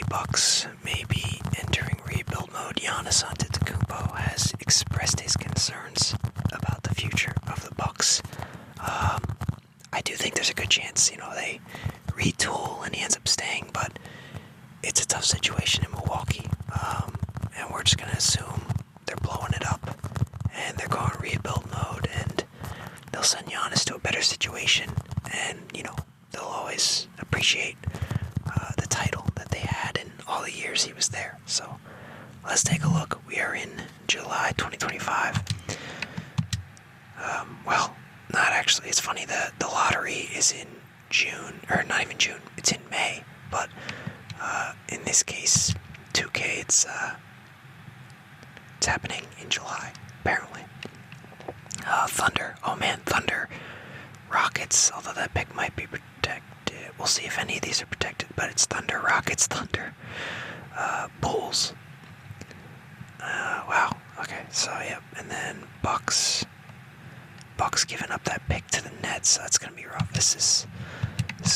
the Bucks may be entering rebuild mode. Giannis Antetokounmpo has expressed his concerns about the future of the Bucks. I do think there's a good chance, they retool and he ends up staying, but it's a tough situation in Milwaukee. And we're just going to assume they're blowing it up and they're going rebuild mode and they'll send Giannis to a better situation and, they'll always appreciate the title that they had in all the years he was there. So let's take a look. We are in July 2025. Well, not actually. It's funny, the lottery is in June, or not even June, it's in May, but in this case, 2K, it's happening in July, apparently. Thunder, oh man, Thunder, Rockets, although that pick might be protected. We'll see if any of these are protected, but it's Thunder, Rockets, Thunder, Bulls. Wow, okay, so yep, and then Bucks giving up that pick to the Nets, so that's gonna be rough. This is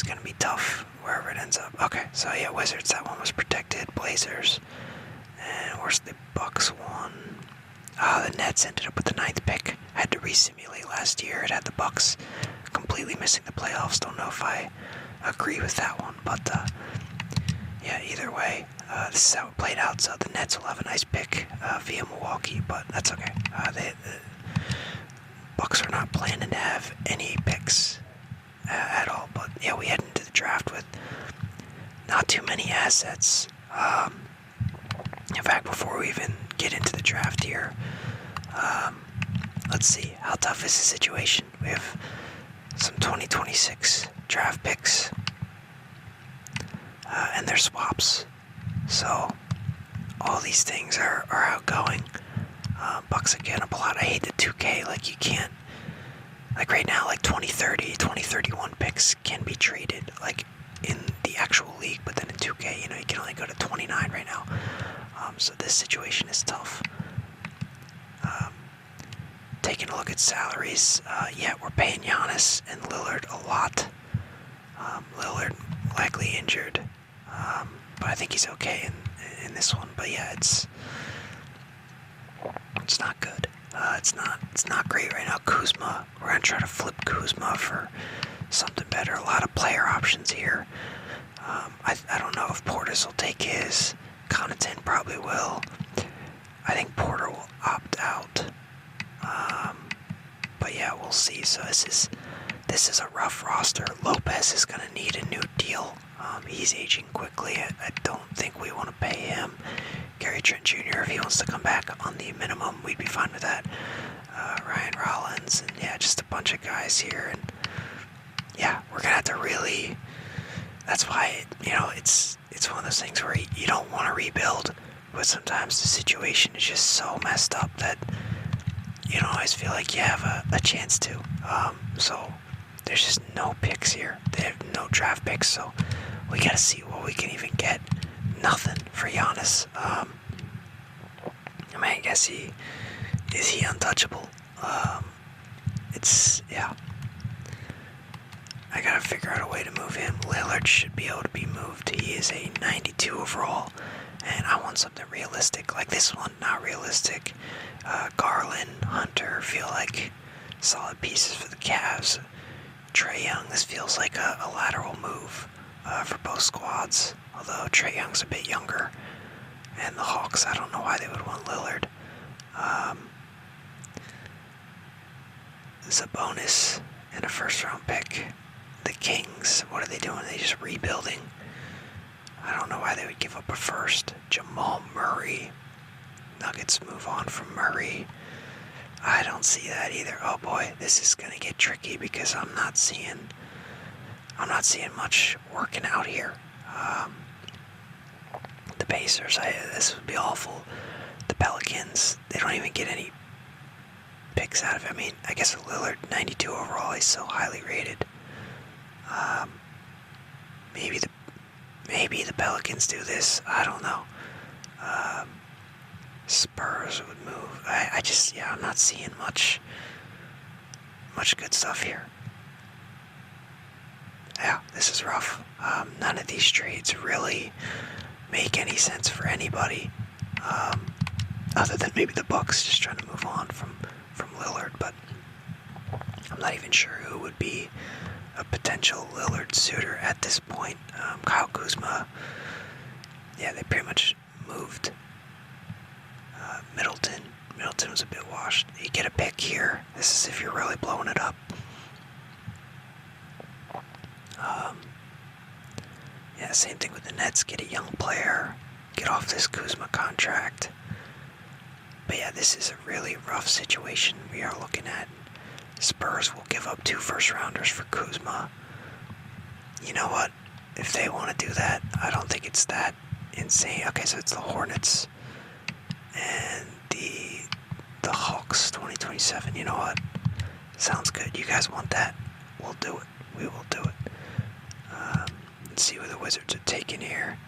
gonna be tough wherever it ends up. Okay, so yeah, Wizards, that one was protected. Blazers, and where's the Bucks one? The Nets ended up with the 9th pick. Had to resimulate last year. It had the Bucks completely missing the playoffs. Don't know if I agree with that one, but yeah, either way, this is how it played out. So the Nets will have a nice pick via Milwaukee, but that's okay. The Bucks are not planning to have any picks at all. But yeah, we head into the draft with not too many assets. In fact, before we even get into the draft here, let's see, how tough is the situation? We have some 2026 draft picks, and they're swaps. So all these things are outgoing. Bucks again up a lot. I hate the 2K, you can't, right now, 2030, 2031 picks can be traded, in the actual league, but then in 2K, you can only go to 29 right now. So this situation is tough. Taking a look at salaries, yeah, we're paying Giannis and Lillard a lot. Lillard likely injured, but I think he's okay in this one. But yeah, it's not good. It's not great right now. Kuzma, we're gonna try to flip Kuzma for something better. A lot of player options here. I don't know if Portis will take his. Connaughton probably will. I think Porter will opt out. But yeah, we'll see. So this is a rough roster. Lopez is gonna need a new deal. He's aging quickly. I don't think we want to pay him. Gary Trent Jr., if he wants to come back on the minimum, we'd be fine with that. Ryan Rollins, and yeah, just a bunch of guys here. And yeah, we're gonna have to really. That's why it's one of those things where you don't want to rebuild, but sometimes the situation is just so messed up that you don't always feel like you have a chance to. So there's just no picks here. They have no draft picks, so we gotta see what we can even get. Nothing for Giannis. I guess is he untouchable? Yeah. I gotta figure out a way to move him. Lillard should be able to be moved. He is a 92 overall, and I want something realistic. Like this one, not realistic. Garland, Hunter feel like solid pieces for the Cavs. Trae Young, this feels like a lateral move for both squads. Although Trae Young's a bit younger. And the Hawks, I don't know why they would want Lillard. Sabonis and a first-round pick. The Kings, what are they doing? Are they just rebuilding? I don't know why they would give up a first. Jamal Murray. Nuggets move on from Murray. I don't see that either. Oh boy, this is gonna get tricky because I'm not seeing much working out here. The Pacers, this would be awful. The Pelicans, they don't even get any picks out of it. I mean, I guess Lillard, 92 overall, he's so highly rated. Maybe the Pelicans do this. I don't know. Spurs would move. I'm not seeing much good stuff here. Yeah, this is rough. None of these trades really make any sense for anybody, other than maybe the Bucks just trying to move on from Lillard. But I'm not even sure who would be a potential Lillard suitor at this point. Kyle Kuzma, yeah, they pretty much moved. Middleton was a bit washed. You get a pick here. This is if you're really blowing it up. Yeah, same thing with the Nets. Get a young player. Get off this Kuzma contract. But yeah, this is a really rough situation we are looking at. Spurs will give up 2 first-rounders for Kuzma. You know what? If they want to do that, I don't think it's that insane. Okay, so it's the Hornets and the Hawks 2027. You know what? Sounds good. You guys want that? We'll do it. We will do it. Let's see who the Wizards are taking here.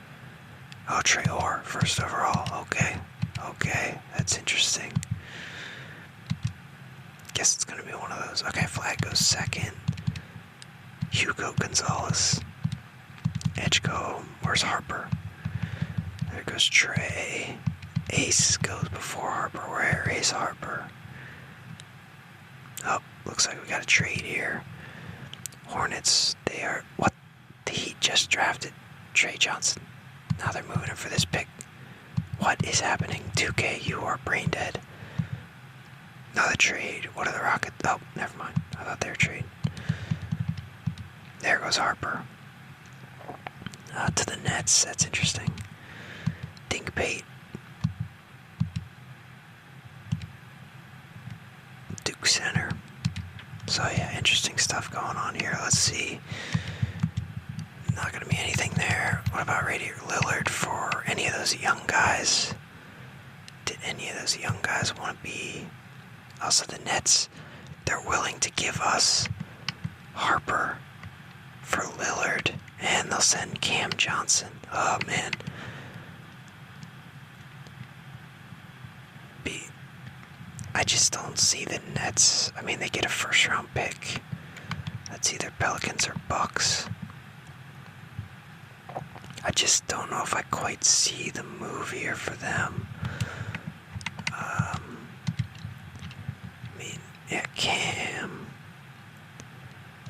Oh, Trey Orr, first overall. Okay, that's interesting. Guess it's gonna be one of those. Okay, Flag goes second. Hugo Gonzalez. Edgecombe. Where's Harper? There goes Trey. Ace goes before Harper. Where is Harper? Oh, looks like we got a trade here. Hornets, they are... What? The Heat just drafted Trey Johnson. Now they're moving him for this pick. What is happening? 2K, you are brain dead. Another trade. What are the Rockets? Oh, never mind. I thought they were trading. There goes Harper. To the Nets. That's interesting. Dinkbait. Duke Center. So yeah, interesting stuff going on here. Let's see. Not going to be anything there. What about Radiator Lillard for any of those young guys? Did any of those young guys want to be... Also the Nets, they're willing to give us Harper for Lillard, and they'll send Cam Johnson. Oh man. I just don't see the Nets. I mean, they get a first round pick. That's either Pelicans or Bucks. I just don't know if I quite see the move here for them. I mean, yeah, Cam.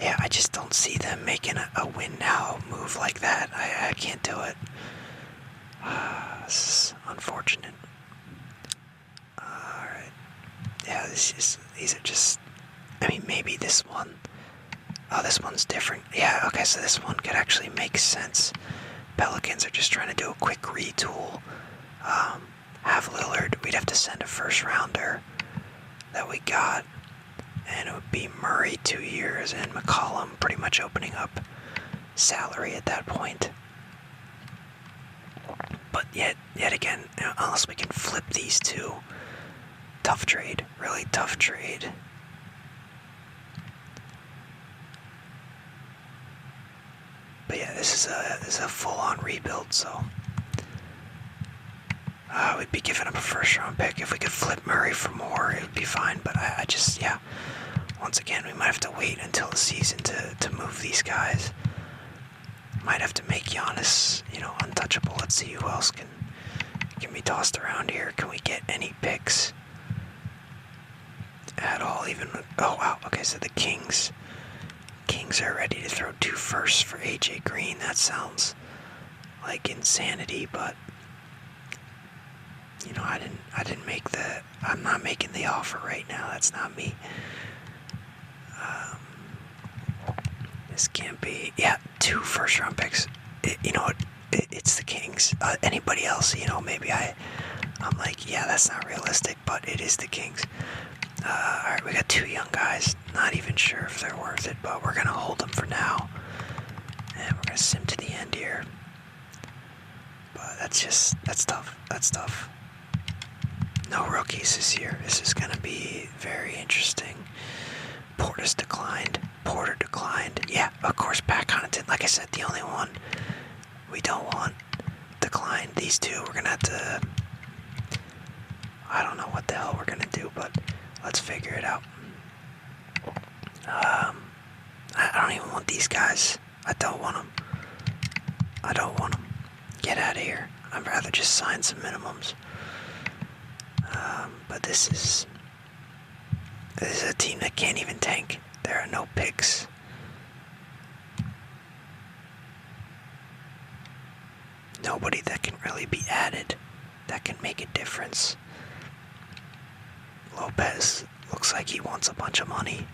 Yeah, I just don't see them making a win now move like that. I can't do it. This is unfortunate. Alright. Yeah, these are just... I mean, maybe this one... Oh, this one's different. Yeah, okay, so this one could actually make sense. Pelicans are just trying to do a quick retool. Have Lillard. We'd have to send a first rounder that we got. And it would be Murray 2 years and McCollum pretty much opening up salary at that point. But yet again, unless we can flip these two, tough trade. Really tough trade. But yeah, this is a full-on rebuild, so we'd be giving up a first-round pick. If we could flip Murray for more, it would be fine. But I just, yeah, once again, we might have to wait until the season to move these guys. Might have to make Giannis, untouchable. Let's see who else can be tossed around here. Can we get any picks at all? Even oh wow, okay, so the Kings are ready to throw 2 firsts for AJ Green. That sounds like insanity, but I'm not making the offer right now. That's not me. This can't be. Yeah, 2 first-round picks. It's the Kings. Anybody else, maybe I'm like, yeah, that's not realistic, but it is the Kings. Alright, we got 2 young guys. Not even sure if they're worth it, but we're going to hold them for now. And we're going to sim to the end here. But that's tough. That's tough. No rookies this year. This is going to be very interesting. Porter declined. Yeah, of course, Pat Connaughton. Like I said, the only one we don't want declined. These 2, we're going to have to... I don't know what the hell we're going to do, but let's figure it out. I don't even want these guys. I don't want them. Get out of here. I'd rather just sign some minimums. But this is a team that can't even tank. There are no picks. Nobody that can really be added that can make a difference. Lopez looks like he wants a bunch of money.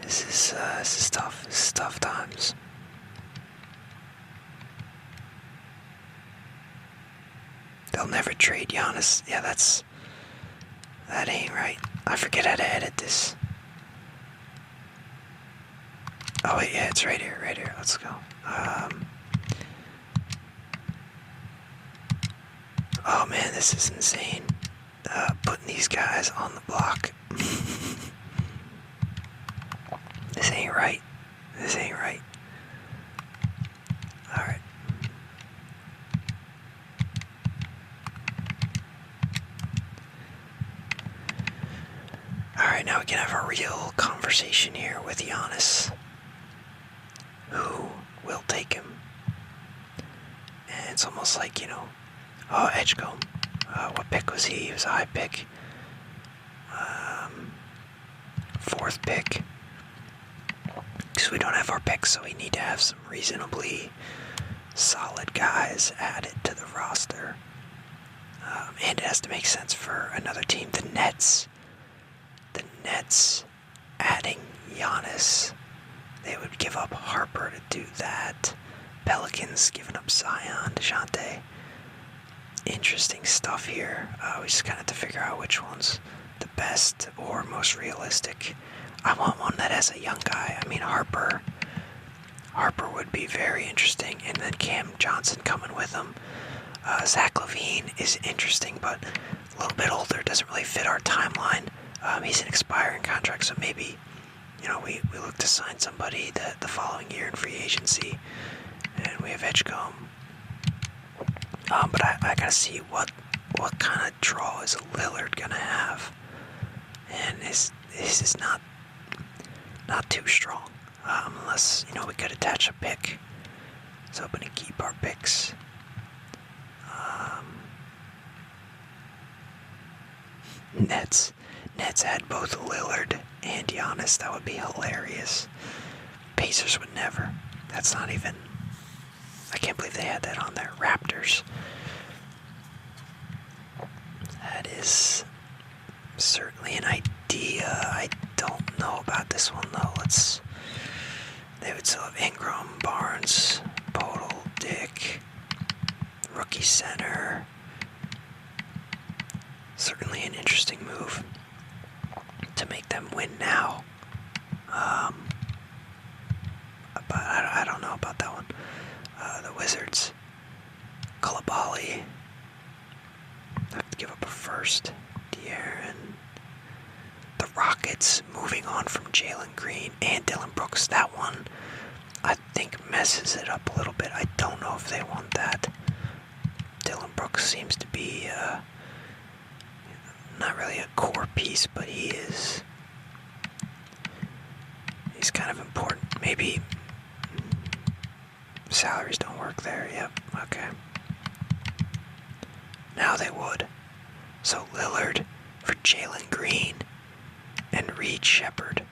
This is tough. This is tough times. They'll never trade Giannis. Yeah, that ain't right. I forget how to edit this. Oh wait, yeah, it's right here, right here. Let's go. Oh man, this is insane. Putting these guys on the block. This ain't right. This ain't right. Alright. Alright, now we can have a real conversation here with Giannis. Who will take him? And it's almost like, oh, Edgecombe. What pick was he? He was a high pick. 4th pick. Because we don't have our picks, so we need to have some reasonably solid guys added to the roster. And it has to make sense for another team. The Nets adding Giannis. They would give up Harper to do that. Pelicans giving up Zion, DeJounte. Interesting stuff here. We just kind of have to figure out which one's the best or most realistic. I want one that has a young guy. I mean, Harper would be very interesting. And then Cam Johnson coming with him. Zach LaVine is interesting, but a little bit older. Doesn't really fit our timeline. He's an expiring contract, so maybe, we look to sign somebody the following year in free agency. And we have Edgecombe. But I gotta see what kind of draw is Lillard gonna have. And this is not too strong. Unless, we could attach a pick. It's hoping to keep our picks. Nets had both Lillard and Giannis. That would be hilarious. Pacers would never. That's not even... I can't believe they had that on there. Raptors. That is certainly an idea. I don't know about this one, though. They would still have Ingram, Barnes, Podol, Dick, rookie center. Certainly an interesting move to make them win now. But I don't know about that one. The Wizards, Coulibaly. Have to give up a first. De'Aaron. The Rockets moving on from Jalen Green and Dillon Brooks. That one, I think, messes it up a little bit. I don't know if they want that. Dillon Brooks seems to be not really a core piece, but he's kind of important. Maybe salaries don't work there. Yep, okay. Now they would. So Lillard for Jalen Green and Reed Shepherd.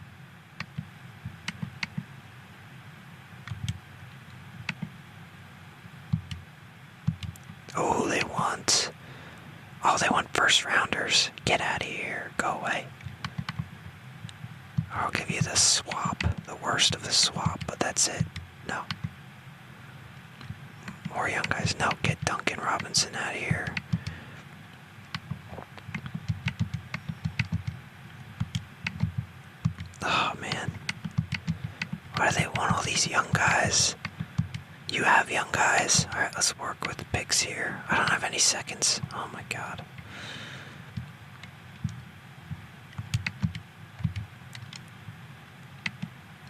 Oh, they want first rounders. Get out of here. Go away. I'll give you the swap. The worst of the swap, but that's it. No. More young guys. No, get Duncan Robinson out of here. Oh, man. Why do they want all these young guys? You have young guys. Alright, let's work with the picks here. I don't have any seconds. Oh my god.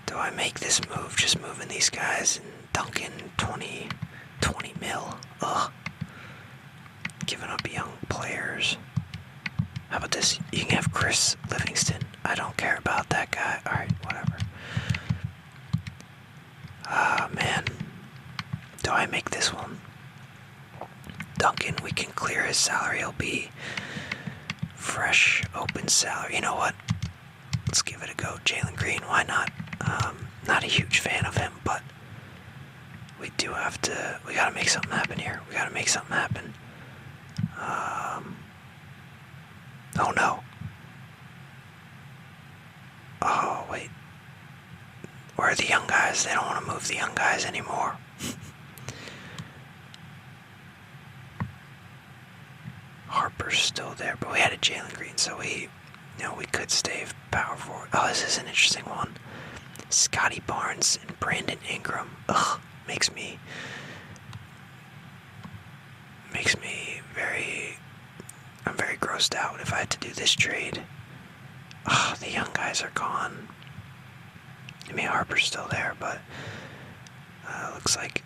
Do I make this move? Just moving these guys and Duncan 20 mil. Ugh. Giving up young players. How about this? You can have Chris Livingston. I don't care about that guy. Alright, whatever. Do I make this one? Duncan, we can clear his salary. He'll be fresh, open salary. You know what? Let's give it a go. Jalen Green, why not? Not a huge fan of him, but we gotta make something happen here. We gotta make something happen. Oh no. Oh, wait. Where are the young guys? They don't want to move the young guys anymore. Harper's still there, but we had a Jalen Green, so we could stay power forward. Oh, this is an interesting one. Scotty Barnes and Brandon Ingram. Ugh, makes me I'm very grossed out if I had to do this trade. Ugh, the young guys are gone. I mean, Harper's still there, but looks like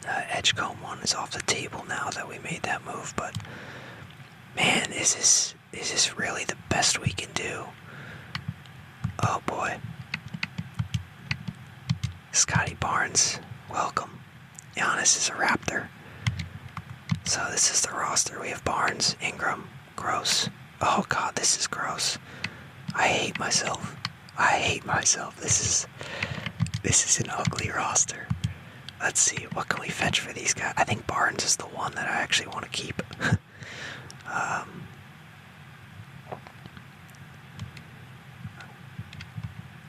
Edgecombe one is off the table now that we made that move. But man, is this really the best we can do? Oh boy. Scotty Barnes, welcome. Giannis is a Raptor. So this is the roster. We have Barnes, Ingram, gross. Oh god, this is gross. I hate myself. This is an ugly roster. Let's see, what can we fetch for these guys? I think Barnes is the one that I actually want to keep.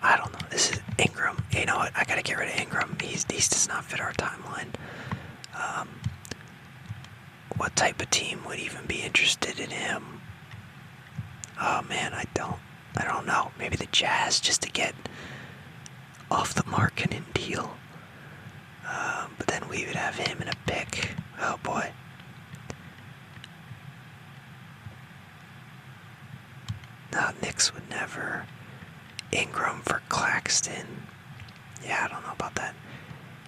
I don't know. This is Ingram. You know what? I gotta get rid of Ingram. He does not fit our timeline. What type of team would even be interested in him? Oh man, I don't know. Maybe the Jazz, just to get off the market deal. But then we would have him in a pick. Oh boy. No, Knicks would never. Ingram for Claxton. Yeah, I don't know about that.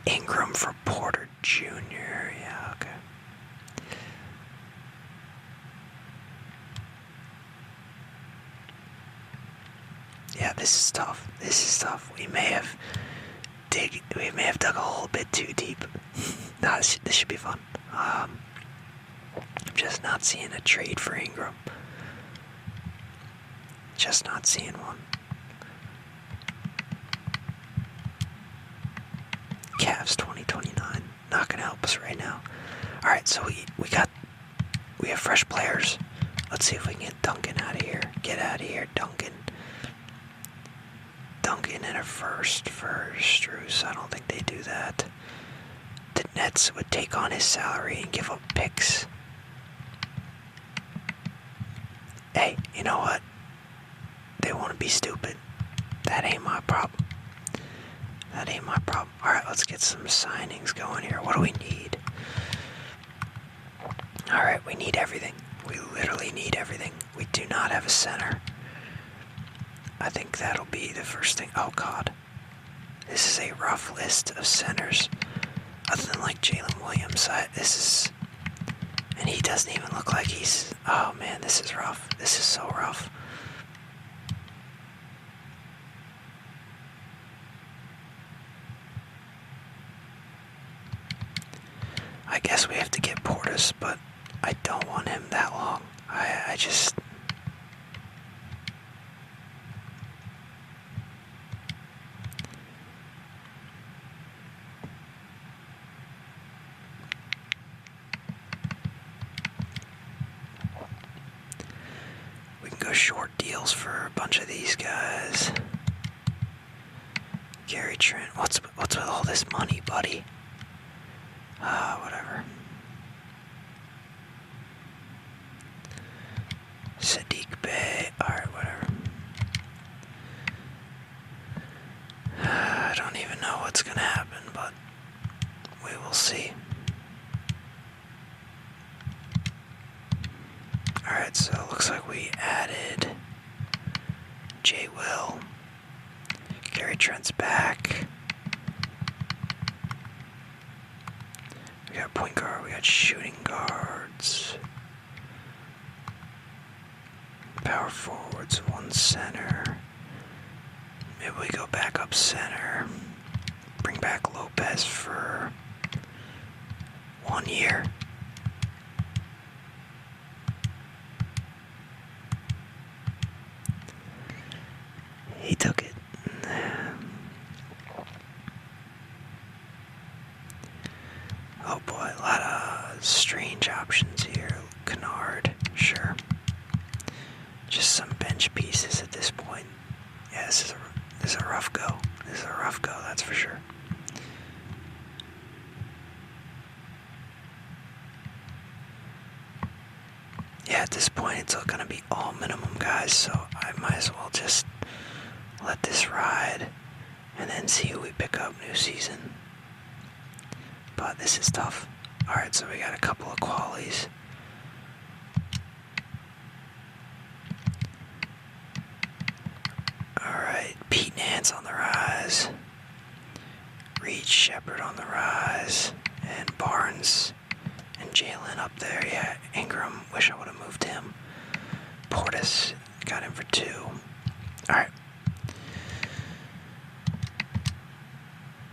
Ingram for Porter Jr. Yeah, okay. Yeah, this is tough. We may have dug a hole a bit too deep. No, this should be fun. I'm just not seeing a trade for Ingram. Just not seeing one. Cavs 2029. Not gonna help us right now. Alright, so we have fresh players. Let's see if we can get Duncan out of here. Get out of here, Duncan. Duncan and a first for Strus. I don't think they do that. The Nets would take on his salary and give up picks. Hey, you know what? They want to be stupid. That ain't my problem. Alright, let's get some signings going here. What do we need? Alright, we need everything. We literally need everything. We do not have a center. I think that'll be the first thing. Oh god. This is a rough list of centers. Other than like Jalen Williams, and he doesn't even look like he's, oh man, this is rough. This is so rough. I guess we have to get Portis, but I don't want him that long. I just... We can go short deals for a bunch of these guys. Gary Trent, what's with all this money, buddy? Whatever. Sadiq Bey. Alright, whatever. I don't even know what's gonna happen, but we will see. Alright, so it looks like we added Jay Will. Gary Trent's back. We got point guard, we got shooting guards. Power forwards, one center. Maybe we go back up center. Bring back Lopez. guys for 1 year. He took it. Oh boy, a lot of strange options here. Kennard, sure. Just some bench pieces at this point. Yeah, this is a rough go. This is a rough go, that's for sure. Yeah, at this point it's going to be all minimum guys, so I might as well just let this ride and then see who we pick up new season. But this is tough. Alright, so we got a couple of qualies. Alright, Pete Nance on the rise. Reed Shepard on the rise. And Barnes and Jalen up there. Yeah, Ingram, wish I would have moved him. Portis, got him for 2. Alright.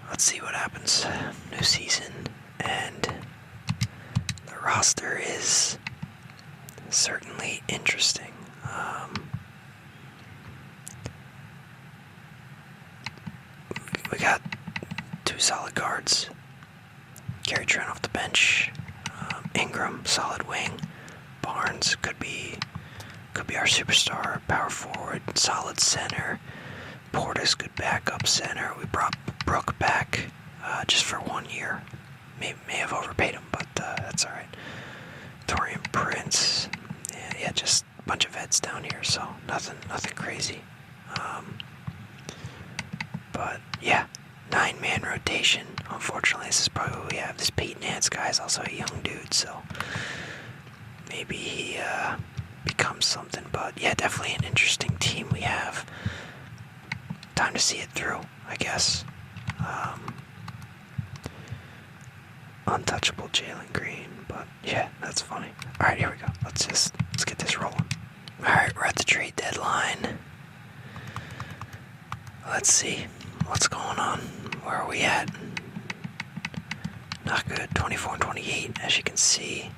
Let's see what happens. New season. And the roster is certainly interesting. We got 2 solid guards. Gary Trent off the bench. Ingram, solid wing. Barnes could be our superstar, power forward, solid center. Portis, good backup center. We brought Brooke back just for 1 year. May have overpaid him, but that's all right. Torian Prince, yeah, just a bunch of vets down here, so nothing crazy. But yeah, 9-man rotation. Unfortunately, this is probably what we have. This Pete Nance guy is also a young dude, so maybe he becomes something. But yeah, definitely an interesting team we have. Time to see it through, I guess. Untouchable Jalen Green, but yeah, that's funny. Alright, here we go. Let's get this rolling. Alright, we're at the trade deadline. Let's see what's going on. Where are we at? Not good. 24 and 28, as you can see.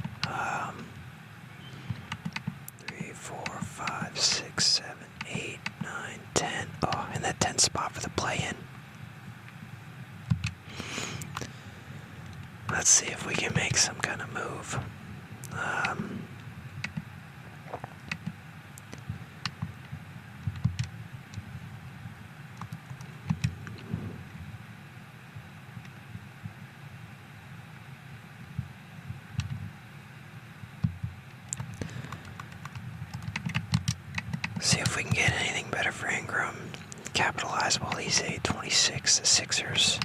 3, 4, 5, 6, 7, 8, 9, 10. Oh, in that 10 spot for the play-in. Let's see if we can make some kind of move. See if we can get anything better for Ingram. Capitalize while he's a 26. The Sixers.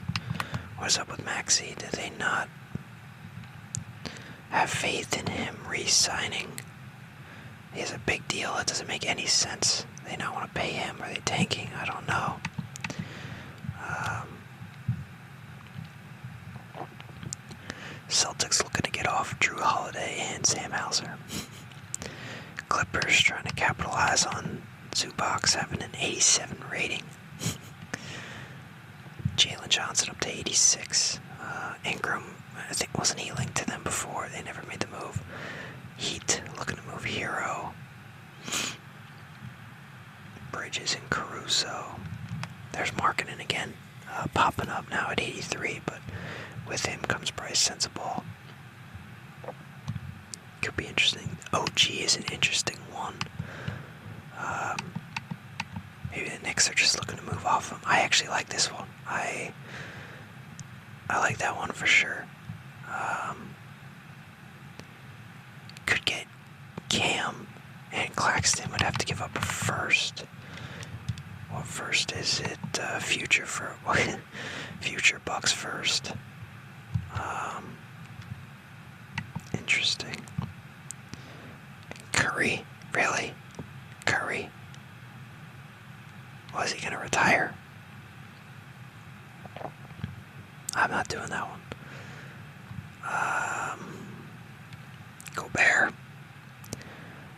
What's up with Maxey? Did they not have faith in him re-signing? He has a big deal. It doesn't make any sense. They not want to pay him. Are they tanking? I don't know. Celtics looking to get off Drew Holiday and Sam Hauser. Clippers trying to capitalize on Zubac having an 87 rating. Jalen Johnson up to 86. Ingram, I think, wasn't he linked to them before? They never made the move. Heat looking to move Hero. Bridges and Caruso. There's Markkanen again, popping up now at 83, but with him comes Bryce Sensabaugh. Could be interesting. OG is an interesting one. Maybe the Knicks are just looking to move off him. I actually like this one. I like that one for sure. Could get Cam and Claxton. Would have to give up a first. What first is it? Future for future Bucks first. Interesting. Curry, really? Curry? Was he gonna retire? I'm not doing that one. Gobert.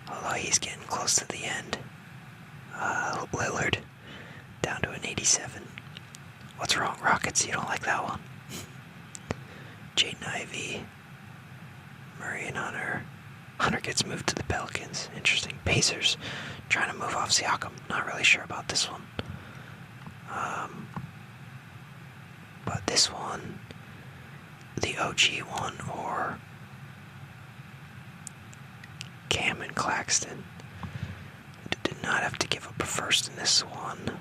Although he's getting close to the end. Lillard. Down to an 87. What's wrong, Rockets? You don't like that one? Jaden Ivey, Murray and Hunter. Hunter gets moved to the Pelicans. Interesting. Pacers trying to move off Siakam. Not really sure about this one. But this one, the OG one, or Cam and Claxton, did not have to give up a first in this one.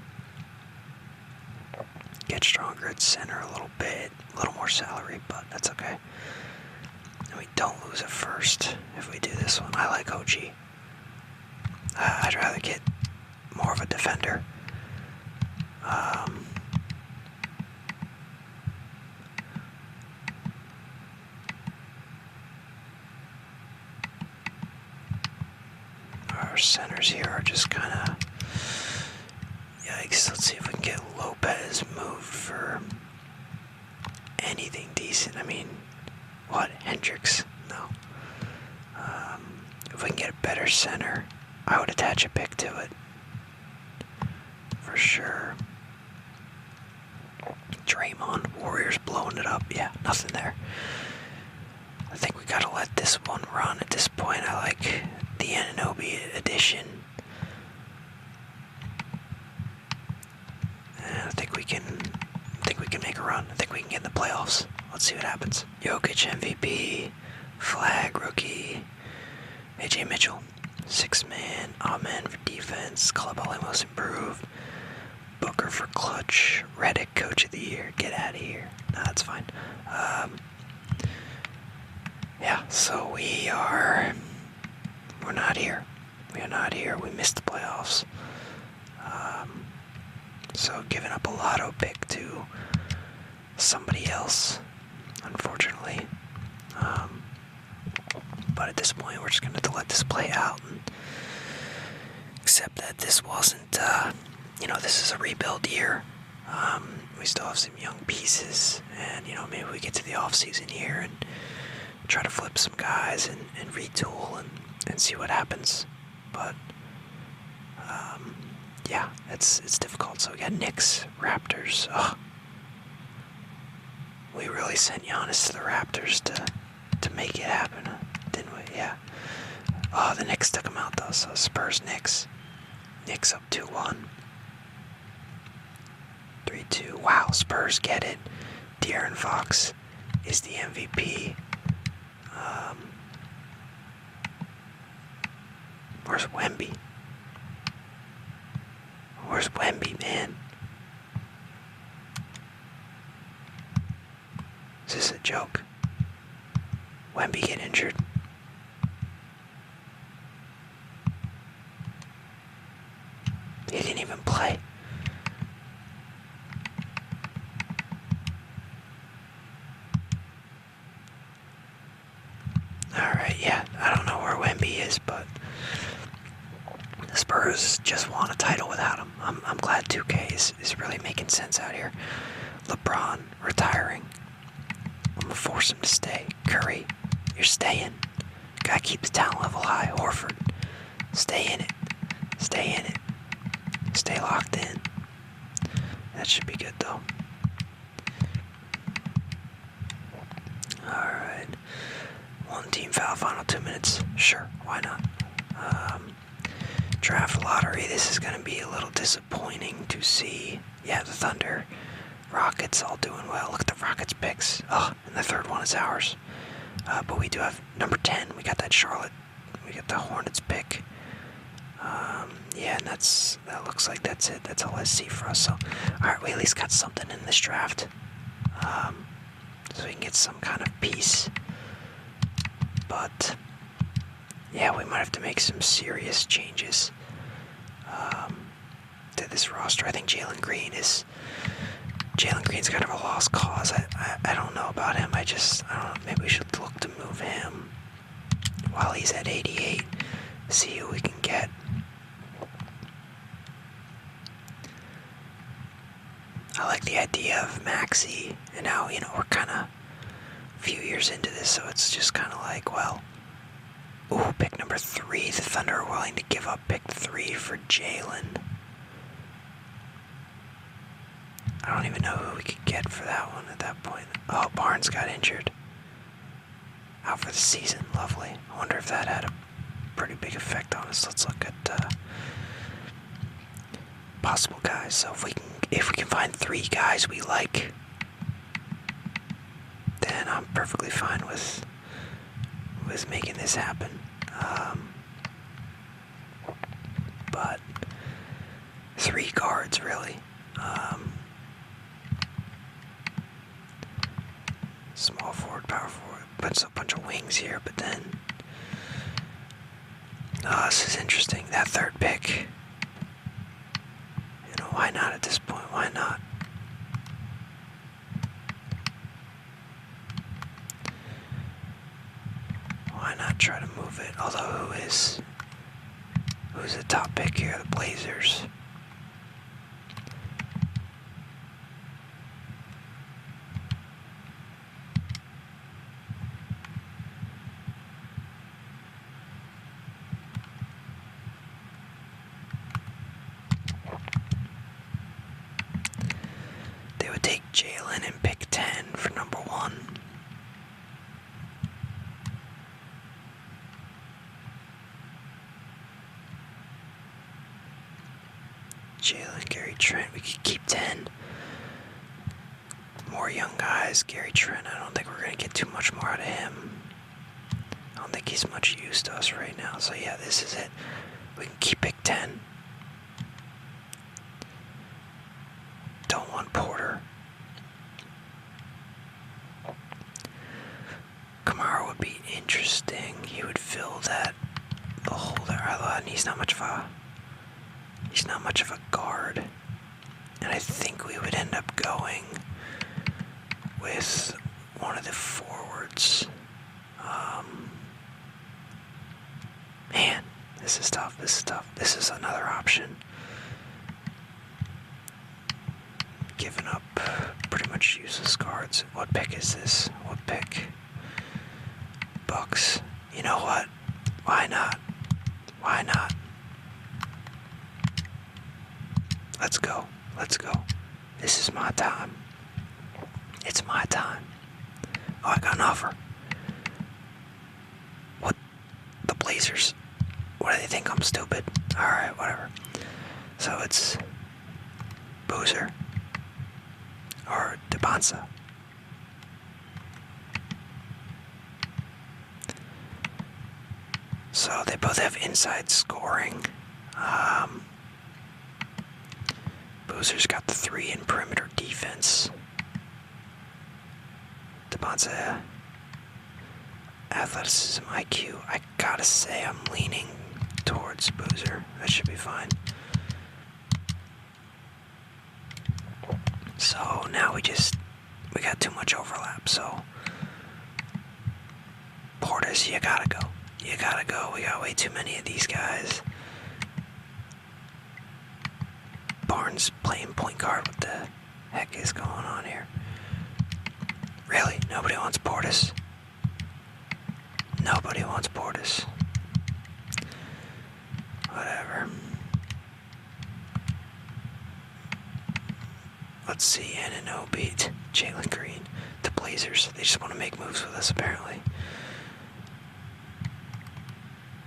Get stronger at center a little bit, a little more salary, but that's okay. And we don't lose at first if we do this one. I like OG. I'd rather get more of a defender. Our centers here are just kind of... Yikes, let's see if we can get Lopez moved for anything decent. I mean, what? Hendricks? No. If we can get a better center, I would attach a pick to it. For sure. Draymond, Warriors blowing it up. Yeah, nothing there. I think we gotta let this one run at this point. I like the Anunoby addition. And I think we can make a run. I think we can get in the playoffs. Let's see what happens. Jokic MVP, Flag rookie, AJ Mitchell, 6-man, Amen for defense, Club most improved, Booker for clutch, Redick coach of the year. Get out of here. No, that's fine. Yeah, so we're not here. We are not here. We missed the playoffs. So giving up a lotto pick to somebody else, unfortunately. But at this point, we're just going to have to let this play out and accept that this wasn't, this is a rebuild year. We still have some young pieces, and, maybe we get to the off-season here and try to flip some guys and retool and see what happens. But, yeah, it's difficult. So we got Knicks, Raptors. Oh, we really sent Giannis to the Raptors to make it happen, didn't we? Yeah. Oh, the Knicks took him out, though, so Spurs, Knicks. Knicks up 2-1. 3-2. Wow, Spurs get it. De'Aaron Fox is the MVP. Where's Wemby? Where's Wemby, man? Is this a joke? Wemby get injured? He didn't even play. Alright, yeah, I don't know where Wemby is, but the Spurs just won a title without him. I'm glad 2K is really making sense out here. LeBron retiring. I'm gonna force him to stay. Curry, you're staying. Gotta keep the talent level high. Horford, stay in it. Stay in it. Stay locked in. That should be good, though. Alright. One team foul, final 2 minutes. Sure, why not? Draft lottery. This is going to be a little disappointing to see. Yeah, the Thunder. Rockets all doing well. Look at the Rockets picks. Oh, and the third one is ours. But we do have number 10. We got that Charlotte. We got the Hornets pick. Yeah, and that looks like that's it. That's all I see for us. So, alright, we at least got something in this draft. So we can get some kind of piece. But, yeah, we might have to make some serious changes to this roster. I think Jalen Green's kind of a lost cause. I don't know about him. I don't know. Maybe we should look to move him while he's at 88. See who we can get. I like the idea of Maxey, and now, we're kind of a few years into this, so it's just kind of like, well, ooh, pick number 3. The Thunder are willing to give up pick 3 for Jalen. I don't even know who we could get for that one at that point. Oh, Barnes got injured. out for the season. Lovely. I wonder if that had a pretty big effect on us. Let's look at possible guys. So if we can find 3 guys we like, then I'm perfectly fine with making this happen. But 3 guards really. Small forward, power forward, but a bunch of wings here. But then, this is interesting. That 3rd pick. You know, why not at this point? Why not? Why not try to move it? Although who's the top pick here? The Blazers. They would take Jalen and pick 10 for number 1. Jalen, Gary Trent, we could keep 10. More young guys. Gary Trent, I don't think we're going to get too much more out of him. I don't think he's much use to us right now. So yeah, this is it. We can keep pick 10. Don't want Porter. Kamara would be interesting. He would fill the hole there. And he's not much of a guard. And I think we would end up going with one of the forwards. Man, this is tough. This is another option. Giving up pretty much useless guards. What pick is this? What pick? Bucks. You know what? Why not? Why not? Let's go. This is my time. It's my time. Oh, I got an offer. What? The Blazers? What do they think? I'm stupid? Alright, whatever. So it's Boozer or DeBonsa. So they both have inside scoring. Boozer's got the 3 in perimeter defense. DeBonsa, athleticism, IQ. I gotta say I'm leaning towards Boozer. That should be fine. So now we got too much overlap. So Portis, you gotta go. We got way too many of these guys. Barnes playing point guard. What the heck is going on here? Really? Nobody wants Portis? Nobody wants Portis. Whatever. Let's see, Anunoby, Jalen Green, the Blazers. They just want to make moves with us, apparently.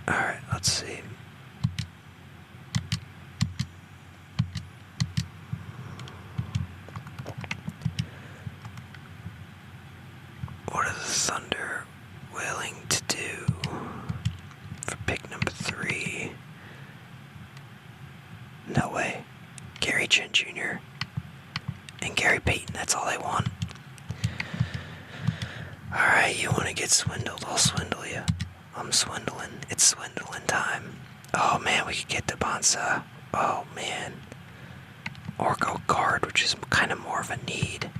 Alright, let's see. What are the Thunder willing to do for pick number 3? No way. Gary Trent Jr. and Gary Payton, that's all they want. Alright, you want to get swindled? I'll swindle you. I'm swindling. It's swindling time. Oh man, we could get DeBonsa. Oh man. Or go guard, which is kind of more of a need.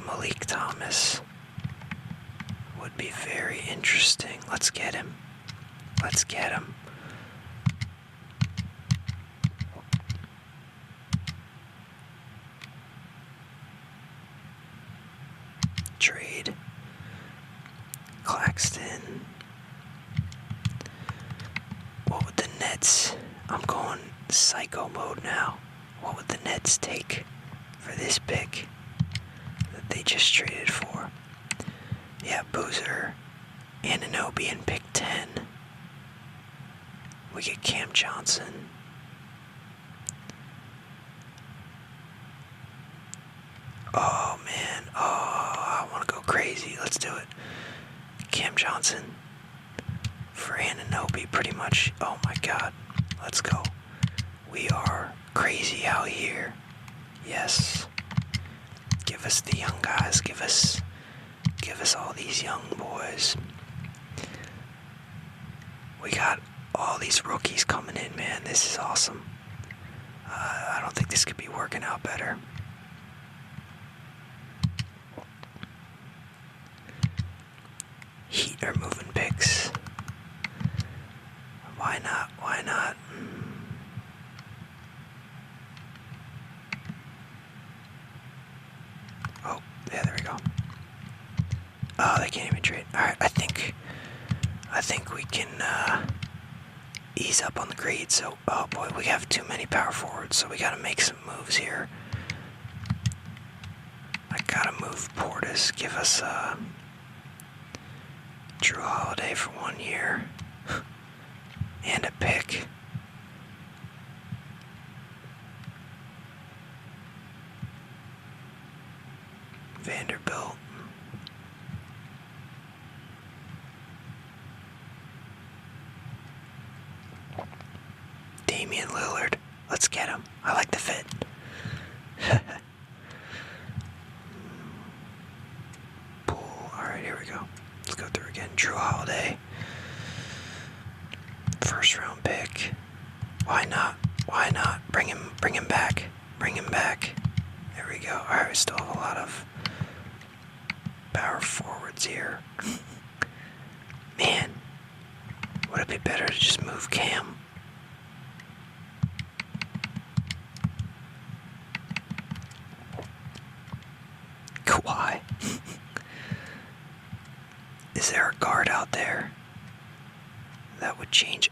Malik Thomas would be very interesting. Let's get him. Trade. Claxton. What would the Nets... I'm going psycho mode now. What would the Nets take for this pick that they just traded for? Yeah, Boozer. Ananobi in pick 10. We get Cam Johnson. Oh man, I want to go crazy. Let's do it. Cam Johnson for Ananobi, pretty much. Oh my god, let's go. We are crazy out here. Yes. Give us the young guys. Give us all these young boys. We got all these rookies coming in, man. This is awesome. I don't think this could be working out better. Heat are moving picks. Why not? Why not? Oh, yeah, there we go. Oh, they can't even trade. Alright, I think we can ease up on the greed. So, oh boy, we have too many power forwards, so we gotta make some moves here. I gotta move Portis. Give us Drew Holiday for 1 year. And a pick. Vanderbilt. Damian Lillard. Let's get him. I like the fit. Pool. Alright, here we go. Let's go through again. Drew Holiday. First round pick. Why not? Why not? Bring him back. Bring him back. There we go. Alright, we still have a lot of power forwards here. Man, would it be better to just move Cam? Kawhi. Is there a guard out there that would change?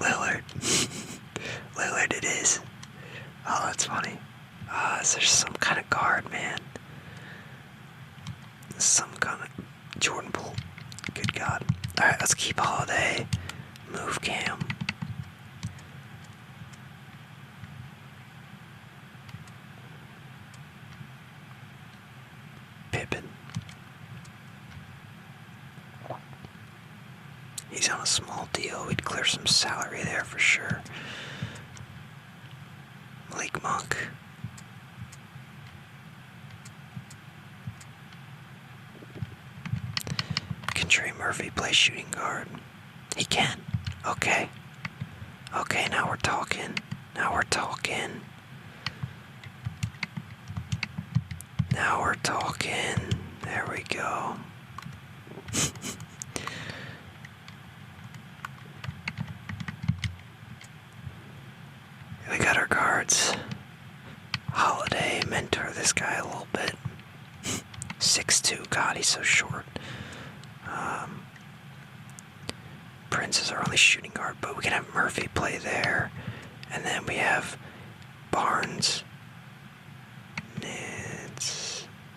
Lillard. Lillard it is. Oh, that's funny. Is there some kind of guard, man? Some kind of Jordan Poole. Good God. Alright, let's keep Holiday. Move Cam. Pippen. He's on a small deal. We'd clear some salary there for sure. Malik Monk. Can Trey Murphy play shooting guard? He can. Okay. Okay, now we're talking. Now we're talking. Now we're talking. There we go. We got our guards. Holiday, mentor this guy a little bit. 6'2", God, he's so short. Prince is our only shooting guard, but we can have Murphy play there. And then we have Barnes.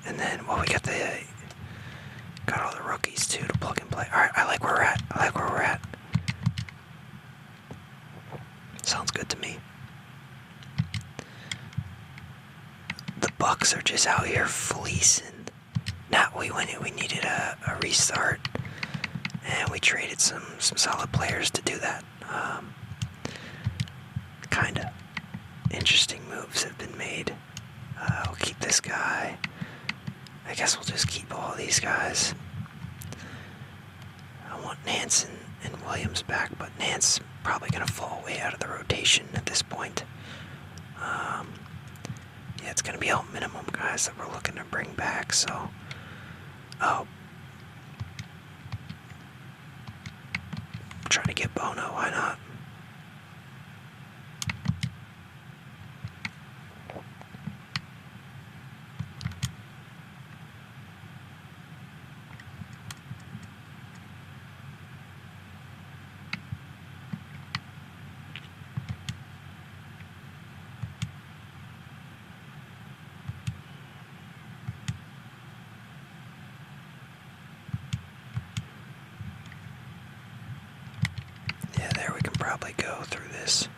And then, well, we got all the rookies too to plug and play. Alright, I like where we're at. Sounds good to me. The Bucks are just out here fleecing. We needed a restart, and we traded some solid players to do that. Kinda interesting moves have been made. We'll keep this guy. I guess we'll just keep all these guys. I want Nance and Williams back, but Nance probably gonna fall way out of the rotation at this point. Yeah, it's gonna be all minimum guys that we're looking to bring back, so. Oh. Trying to get Bono, why not? through this.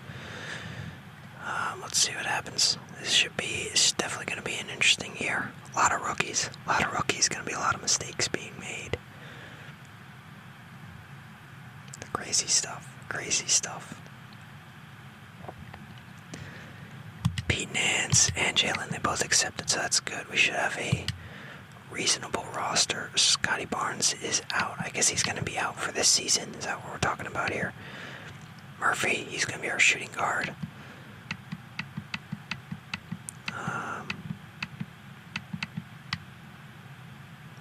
Let's see what happens. It's definitely going to be an interesting year. A lot of rookies. Going to be a lot of mistakes being made. Crazy stuff. Pete Nance and Jalen, they both accepted, so that's good. We should have a reasonable roster. Scotty Barnes is out. I guess he's going to be out for this season. Is that what we're talking about here? Murphy, he's going to be our shooting guard.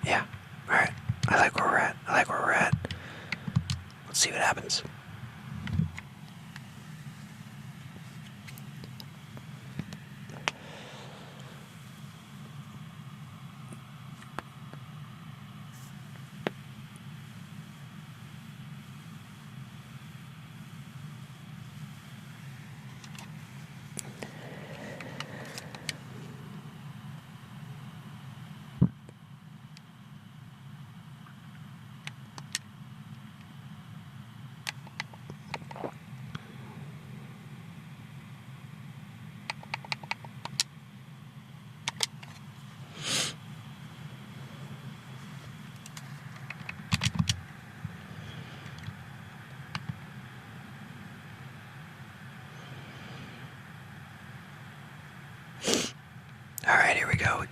Yeah. Alright. I like where we're at. Let's see what happens. Alright, here we go. We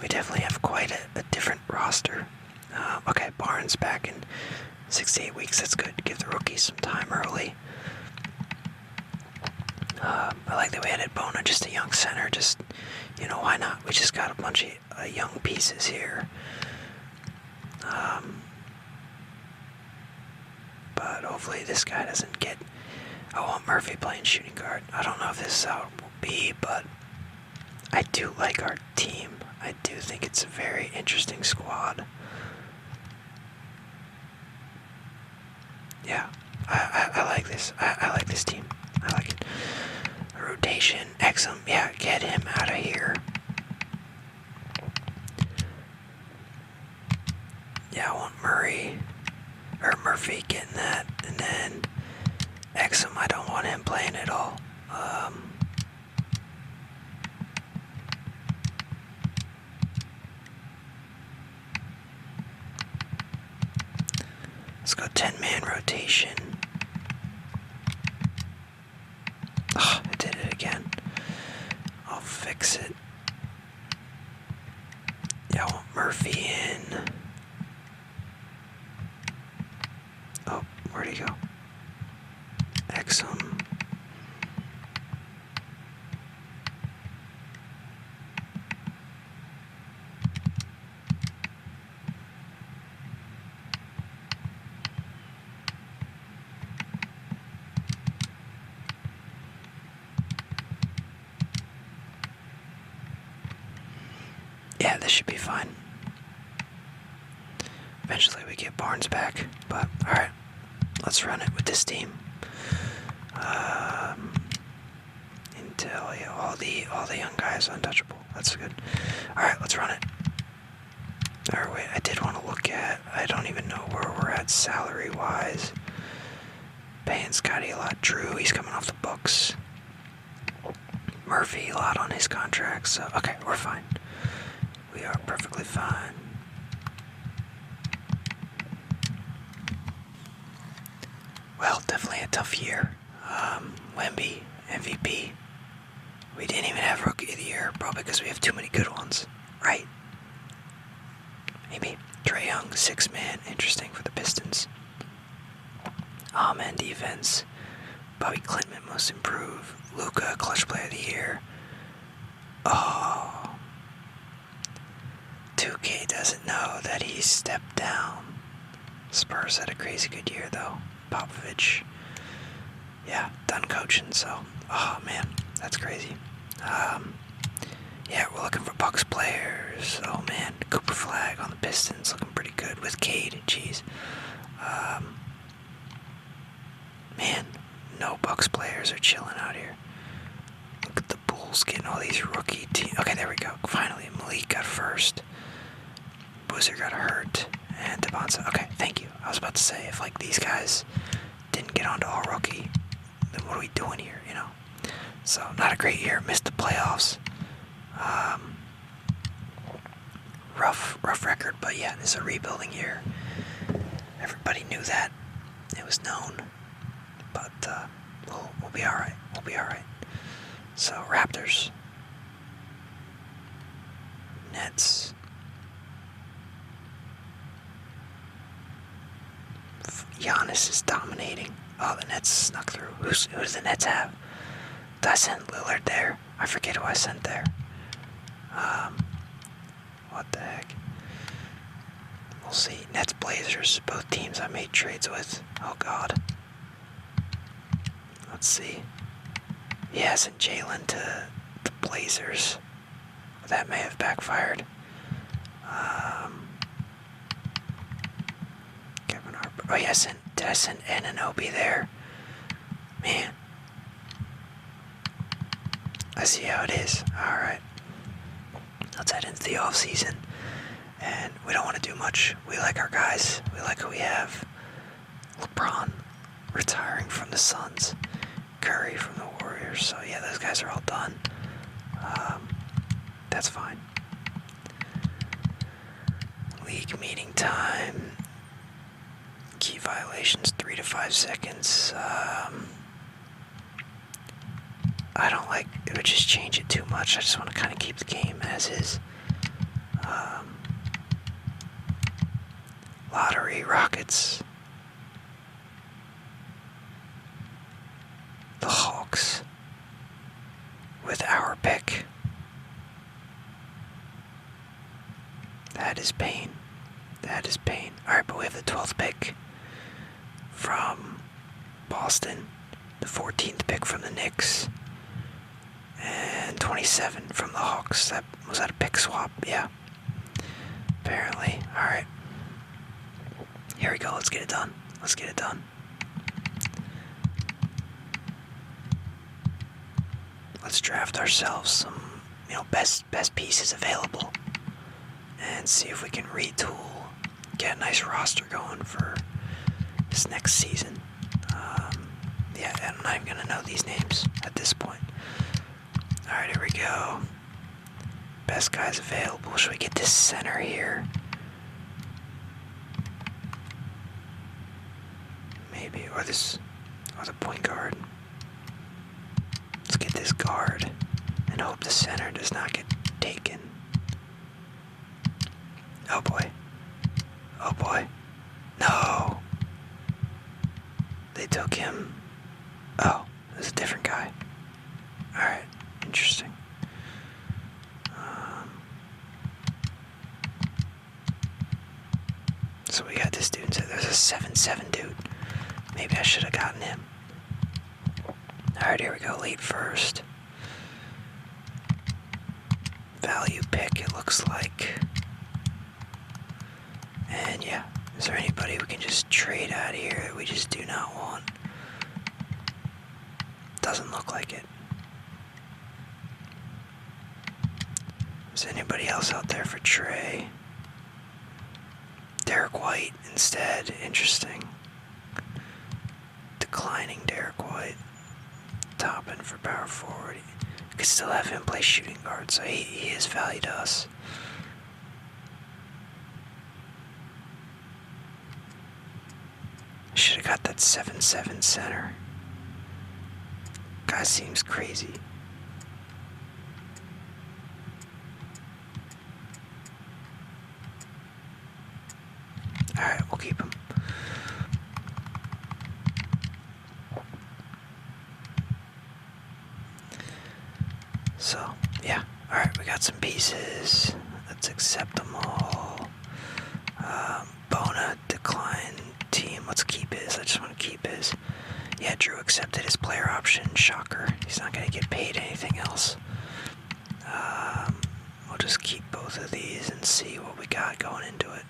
definitely have quite a different roster. Okay, Barnes back in 6 to 8 weeks. That's good. Give the rookies some time early. I like that we added Bona, just a young center. Just, why not? We just got a bunch of young pieces here. But hopefully this guy doesn't get... I want Murphy playing shooting guard. I don't know if this is how it will be, but I do like our team. I do think it's a very interesting squad. Yeah, I like this. I like this team. I like it. Rotation, excellent. Yeah, get him out of here. Yeah, I want Murphy getting that, and then Exum, I don't want him playing at all. Let's go 10-man rotation. Oh, I did it again. I'll fix it. Yeah, I want Murphy in. Oh, where'd he go? Exum. Yeah, this should be fine. Eventually we get Barnes back, but alright, let's run it with this team. Intel, yeah, all the young guys untouchable. That's good. Alright, let's run it. Or wait, I did want to look at, I don't even know where we're at salary wise. Paying Scotty a lot. Drew, he's coming off the books. Murphy, a lot on his contract, so okay, we're fine. We are perfectly fine. Well, definitely a tough year. Wemby, MVP. We didn't even have Rookie of the Year, probably because we have too many good ones, right? Maybe. Trae Young, 6-man, interesting for the Pistons. Man defense. Bobby Clinton, most improved. Luka, clutch player of the year. Oh. 2K doesn't know that he stepped down. Spurs had a crazy good year, though. Popovich. Yeah, done coaching, so. Oh, man, that's crazy. Yeah, we're looking for Bucks players. Oh, man, Cooper Flag on the Pistons looking pretty good with Cade. Jeez. Man, no Bucks players are chilling out here. Look at the Bulls getting all these rookie teams. Okay, there we go. Finally, Malik got first. Boozer got hurt. And Devonsa. Okay, thank you. I was about to say, if, like, these guys didn't get onto all rookie. Then what are we doing here, you know? So, not a great year. Missed the playoffs. Rough record, but yeah, this is a rebuilding year. Everybody knew that. It was known. But we'll be alright. We'll be alright. So, Raptors. Nets. Giannis is dominating. Oh, the Nets snuck through. Who does the Nets have? Did I send Lillard there? I forget who I sent there. What the heck? We'll see. Nets, Blazers, both teams I made trades with. Oh, God. Let's see. Yeah, I sent Jalen to the Blazers. That may have backfired. Kevin Harper. Oh, yeah, did I send Anunoby there? Man. I see how it is. Alright. Let's head into the off-season. And we don't want to do much. We like our guys. We like who we have. LeBron retiring from the Suns. Curry from the Warriors. So, yeah, those guys are all done. That's fine. League meeting time. Key violations, 3 to 5 seconds. I don't like it would just change it too much. I just want to kind of keep the game as is. Lottery, Rockets. The Hawks. With our pick. That is pain. That is pain. Alright, but we have the 12th pick from Boston. The 14th pick from the Knicks. And 27 from the Hawks. Was that a pick swap? Yeah. Apparently. Alright. Here we go. Let's get it done. Let's get it done. Let's draft ourselves some, best pieces available. And see if we can retool. Get a nice roster going for this next season. Yeah, I'm not even going to know these names at this point. Alright, here we go. Best guys available. Should we get this center here? Maybe, or the point guard. Let's get this guard and hope the center does not get taken. Oh boy. Oh boy. No. They took him. Oh, it was a different guy. Alright, interesting. So we got this dude. There's a 7'7" dude. Maybe I should have gotten him. Alright, here we go. Late first. Value pick, it looks like. And yeah, is there anybody we can just trade out of here that we just do not want? Doesn't look like it. Is anybody else out there for Trey? Derek White instead. Interesting. Declining Derek White. Topping for power forward. You could still have him play shooting guard, so he is value to us. Should have got that 7'7" center. Guy seems crazy. Alright, we'll keep him. So, yeah. Alright, we got some pieces. Let's accept them all. Bona decline team. Let's keep his. I just want to keep his. Yeah, Drew accepted his player option. Shocker. He's not going to get paid anything else. We'll just keep both of these and see what we got going into it.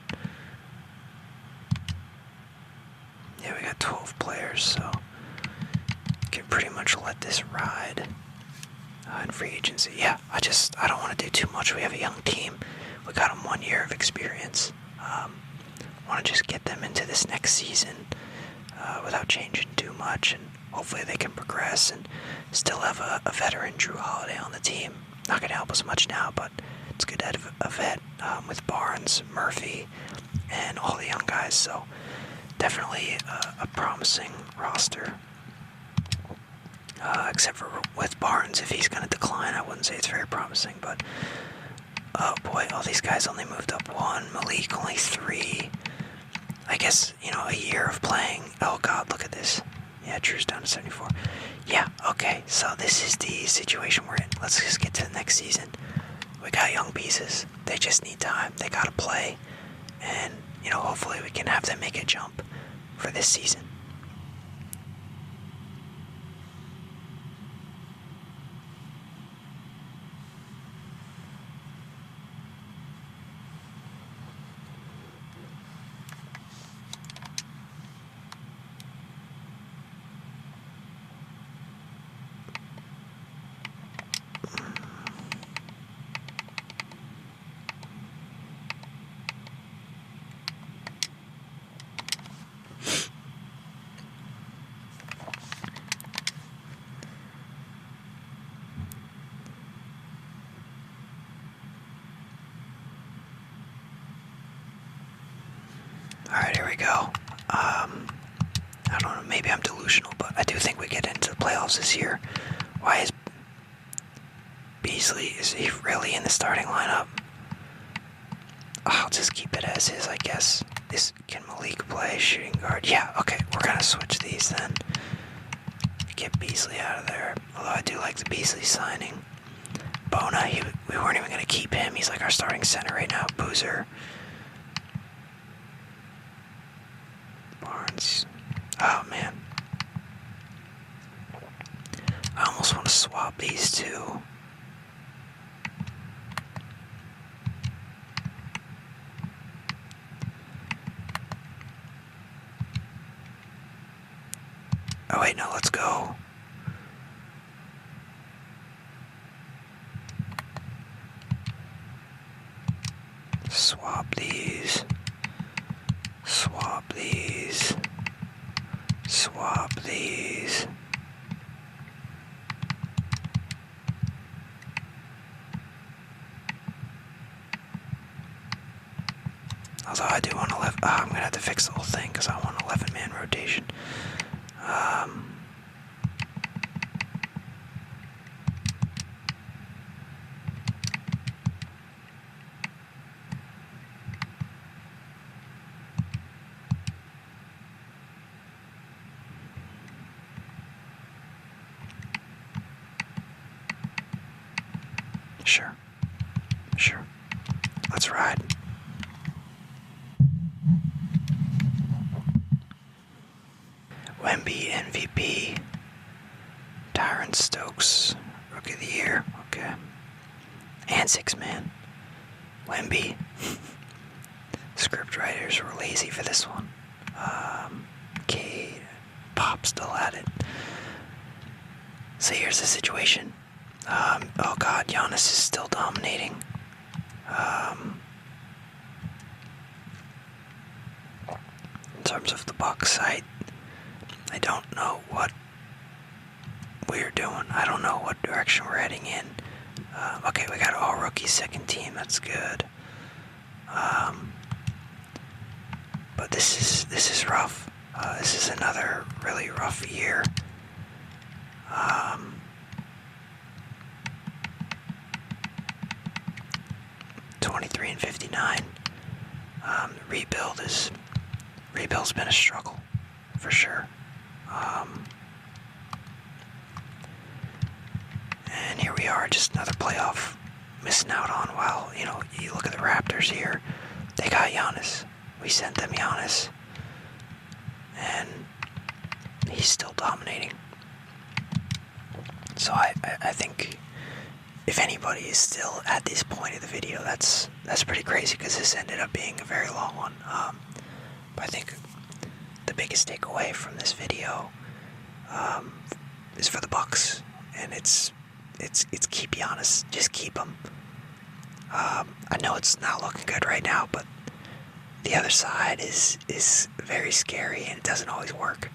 Yeah, we got 12 players, so can pretty much let this ride in free agency. Yeah, I don't want to do too much. We have a young team. We got them 1 year of experience. Want to just get them into this next season without changing too much, and hopefully they can progress and still have a veteran Drew Holiday on the team. Not going to help us much now, but it's good to have a vet with Barnes, Murphy, and all the young guys, so definitely a promising roster. Except for with Barnes, if he's going to decline, I wouldn't say it's very promising, but oh boy, all these guys only moved up 1, Malik only 3. I guess, a year of playing. Oh god, look at this. Yeah, Drew's down to 74. Yeah, okay, so this is the situation we're in. Let's just get to the next season. We got young pieces. They just need time. They gotta play. And, hopefully we can have them make a jump for this season. Alright, here we go. I don't know, maybe I'm delusional, but I do think we get into the playoffs this year. Why is Beasley, is he really in the starting lineup? I'll just keep it as is, I guess. Can Malik play shooting guard? Yeah, okay, we're gonna switch these then. Get Beasley out of there. Although I do like the Beasley signing. Bona, we weren't even gonna keep him. He's like our starting center right now. Boozer. Barnes. Oh man. I almost want to swap these two. Oh wait, no, let's go. Swap these. Swap these. Swap these. Although I do want to I'm gonna have to fix the whole thing because I want 11-man rotation. Sure. Let's ride. Wemby MVP. Tyron Stokes, Rookie of the Year. Okay. And 6-man. Wemby. Script writers were lazy for this one. Cade. Pop still at it. So here's the situation. Oh god, Giannis is still dominating. In terms of the Bucks, I don't know what we're doing. I don't know what direction we're heading in. Okay, we got an all-rookie second team. That's good. But this is rough. This is another really rough year. 23 and 59. Rebuild's been a struggle, for sure. And here we are, just another playoff missing out on. While, you look at the Raptors here, they got Giannis. We sent them Giannis, and he's still dominating. So I think if anybody is still at this point of the video, that's pretty crazy, because this ended up being a very long one. But I think the biggest takeaway from this video is for the Bucks, and it's keep Giannis. Just keep him. I know it's not looking good right now, but the other side is very scary and it doesn't always work.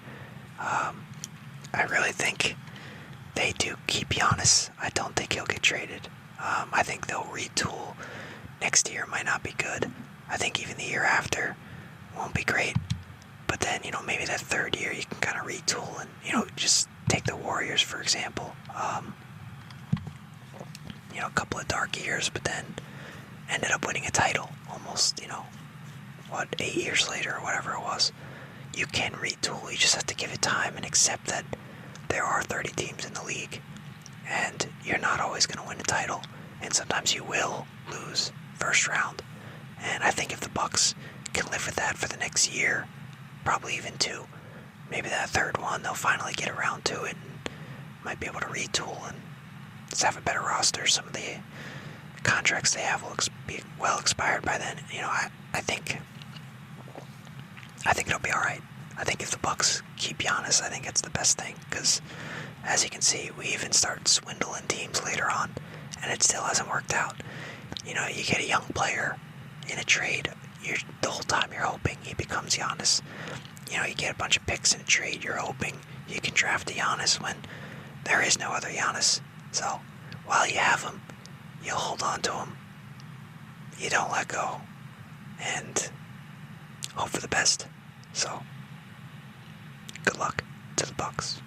I really think they do keep Giannis. I don't think he'll get traded. I think they'll retool. Next year might not be good. I think even the year after won't be great. But then, maybe that third year you can kind of retool and, just take the Warriors, for example. A couple of dark years, but then ended up winning a title almost, 8 years later or whatever it was. You can retool. You just have to give it time and accept that there are 30 teams in the league and you're not always going to win a title. And sometimes you will lose first round. And I think if the Bucks can live with that for the next year, probably even 2, maybe that third one, they'll finally get around to it and might be able to retool and just have a better roster. Some of the contracts they have will be well expired by then. I think it'll be all right. I think if the Bucks keep Giannis, I think it's the best thing because, as you can see, we even started swindling teams later on, and it still hasn't worked out. You get a young player in a trade. The whole time you're hoping he becomes Giannis. You get a bunch of picks in a trade. You're hoping you can draft a Giannis when there is no other Giannis. So while you have him, you hold on to him. You don't let go, and hope for the best. So good luck to the Bucks.